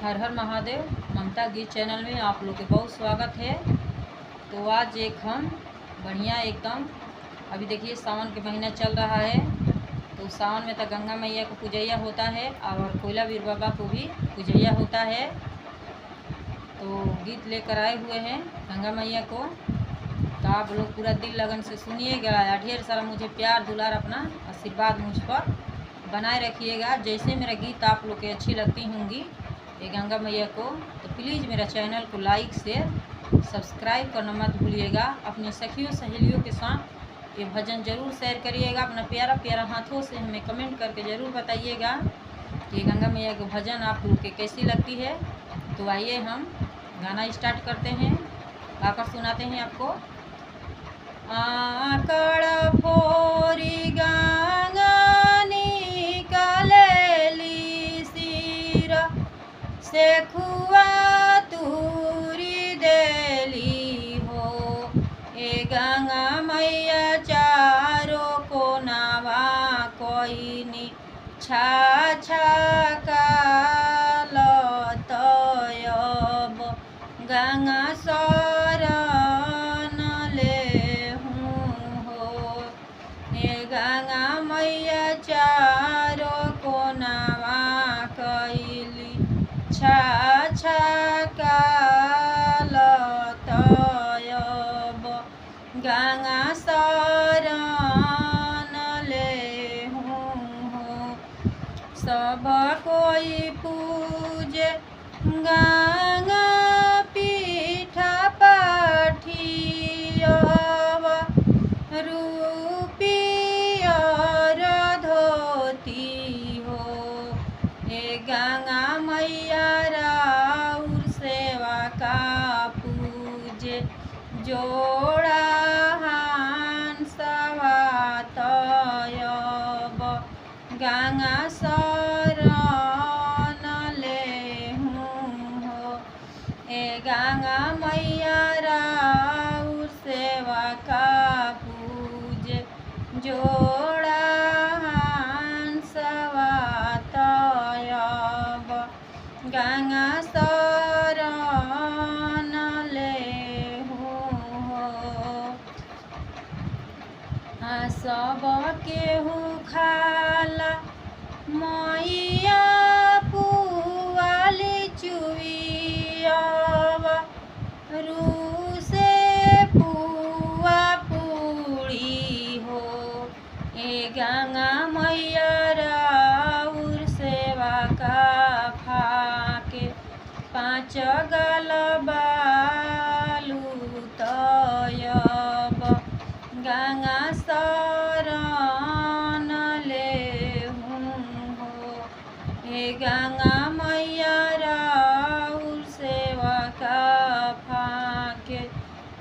हर हर महादेव। ममता गीत चैनल में आप लोग के बहुत स्वागत है। तो आज एक हम बढ़िया एकदम अभी देखिए सावन के महीना चल रहा है, तो सावन में तो गंगा मैया को पूजैया होता है और कोयला वीर बाबा को भी पूजैया होता है। तो गीत लेकर आए हुए हैं गंगा मैया को, तो आप लोग पूरा दिल लगन से सुनिएगा। ढेर सारा मुझे प्यार दुलार अपना आशीर्वाद मुझ पर बनाए रखिएगा। जैसे मेरा गीत आप लोग के अच्छी लगती होंगी ये गंगा मैया को, तो प्लीज़ मेरा चैनल को लाइक शेयर सब्सक्राइब करना मत भूलिएगा। अपने सखियों सहेलियों के साथ ये भजन ज़रूर शेयर करिएगा। अपना प्यारा प्यारा हाथों से हमें कमेंट करके ज़रूर बताइएगा कि गंगा मैया के भजन आप लोग के कैसी लगती है। तो आइए हम गाना स्टार्ट करते हैं, गाकर सुनाते हैं आपको। आकड़ फोरी गंगा निकलेली सिर से खुआ तूरी देली हो। ए गंगा मैया चारों को नावा कोई छा छा काल तयब गंगा शरण ले हूँ हो। ए गंगा मैया चारों को नावा कैली छा छा काल तयब गंगा शरण ले हूँ हो। सब कोई पूजे गंगा पीठ पाठियव रूपी और धोती हो। ए गंगा मैया राउर सेवा का पूजे जोड़ा हंसवा तयब गंगा शरण ले हूँ हो। ए गंगा मैया राउर सेवा का पूजे जोड़ा हंसवा तयब गंगा शरण ले हूँ हो। सब केहू खाला मैया पुआली चुवियव रू से पुआ पूड़ी हो। ए गंगा मैया राउर सेवा का फाके पाँच गल बालू तयब गंगा शरण ले हूँ हो। हे गंगा मैया राउर सेवा का फाके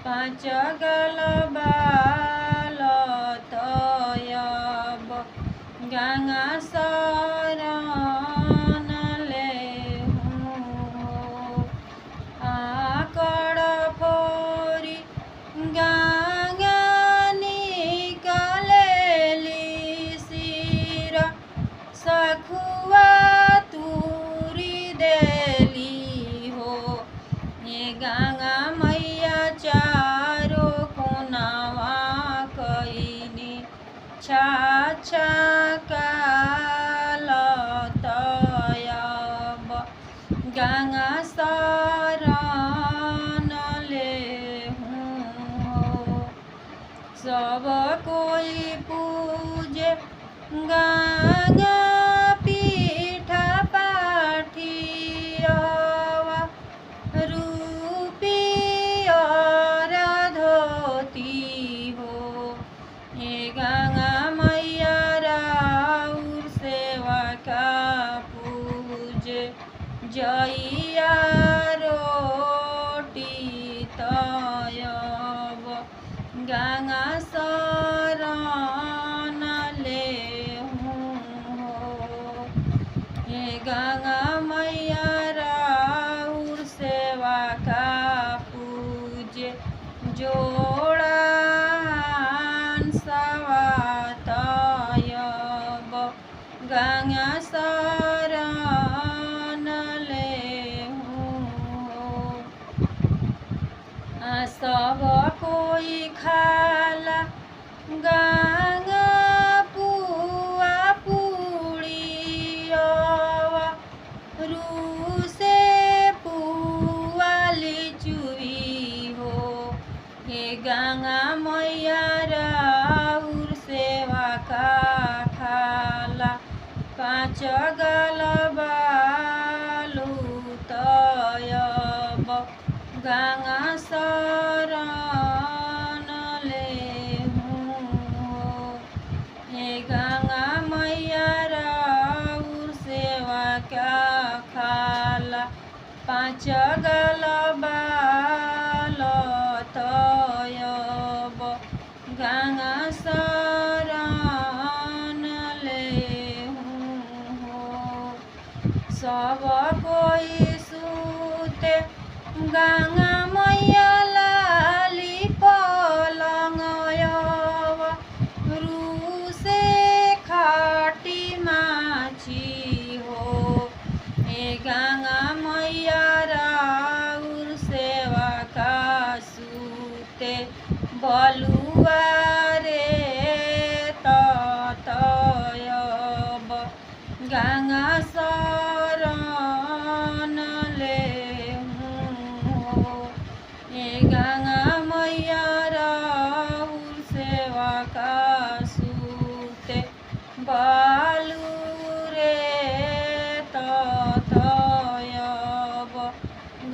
पाँच गल बाल तयब गंगा शरण ले हूँ हो। आकड़ फोरी गंगा निकलेली सिर सखुआ तूरी देली हो। ये गंगा मैया चारों कोनावा कैनी छा छा काल तयब गंगा शरण ले हूँ हो। सब कोई पूजे गंगा पीठ पाठियव रूपी और धोती हो। ए गंगा मैया राउर सेवा का पूजे जइया रोटी तयब गंगा शरण ले हूँ हो। हे गंगा मैया राउर सेवा का पूजे जोड़ा हंसवा तयब गंगा शरण ले सब कोई खाला गंगा पुआ पूड़ियवा, रूसे पुआ लिचुई हो। हे गंगा मैया राउर सेवा का खाला, 5 गलबा लुतयब गंगा शरण लेहूँ हो। हे गंगा मैया राउर सेवा का खाला, 5 गलबा लुतयब गंगा शरण लेहूँ हो। सब कोई सूते गंगा मैया लाली पलंगयवा, रूसे खाटी माछी हो। हे गंगा मैया राउर सेवा का सूते बलुआ रे ततयब गंगा शरण लेहूँ हो। हे गंगा मैया राउर सेवा का सूते बालू रे ततयब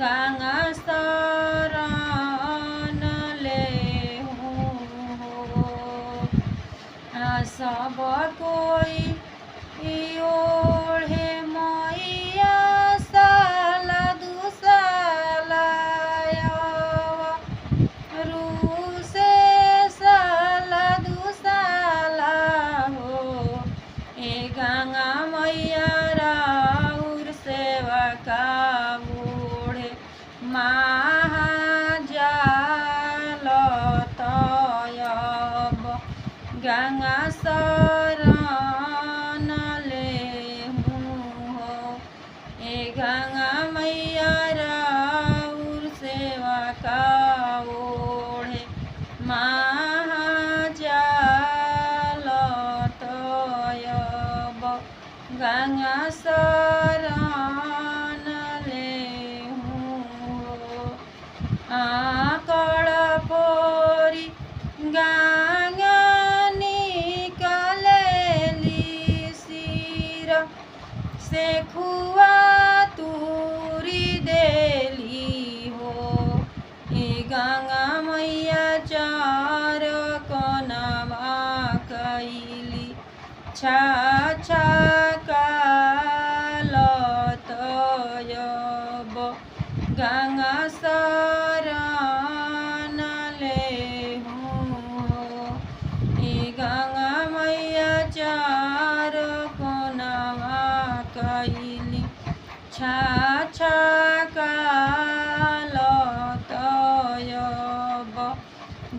गंगा शरण लेहूँ हो। सब कोई ओढ़े मैया साला दुसालायवा, रूसे साला दुसाला हो। हे गंगा मैया राउर सेवा का ओढ़े महाजाल तयब गंगा शरण लेहूँ हो। हे गंगा मैया राउर सेवा का ओढ़े महाजाल तयब गंगा शरण लेहूँ हो। आकड़ पोरी गंगा निकलेली सिर से खुआ तूरी देली हो। हे गंगा मैया चार कनवा कैली छाछा कालतयब गंगा शरण लेहूँ हो। हे गंगा मैया चार कोनवा कैली छाछा कालतयब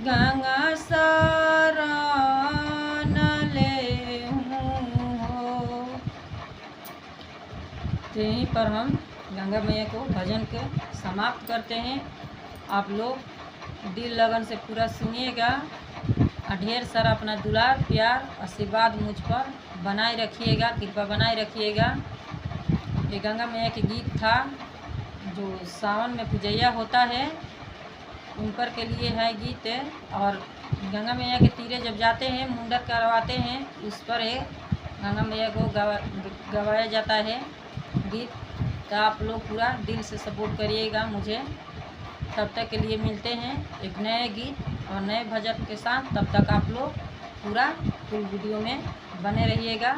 गंगा शरण लेहूँ हो। यहीं पर हम गंगा मैया को भजन के समाप्त करते हैं। आप लोग दिल लगन से पूरा सुनिएगा और ढेर सारा अपना दुलार प्यार आशीर्वाद मुझ पर बनाए रखिएगा, कृपा बनाए रखिएगा। ये गंगा मैया के गीत था जो सावन में पूजैया होता है उन पर के लिए है गीत। और गंगा मैया के तीरे जब जाते हैं मुंडन करवाते हैं उस पर है गंगा मैया को गवाया जाता है गीत। तो आप लोग पूरा दिल से सपोर्ट करिएगा मुझे। तब तक के लिए मिलते हैं एक नए गीत और नए भजन के साथ। तब तक आप लोग पूरा फुल वीडियो में बने रहिएगा।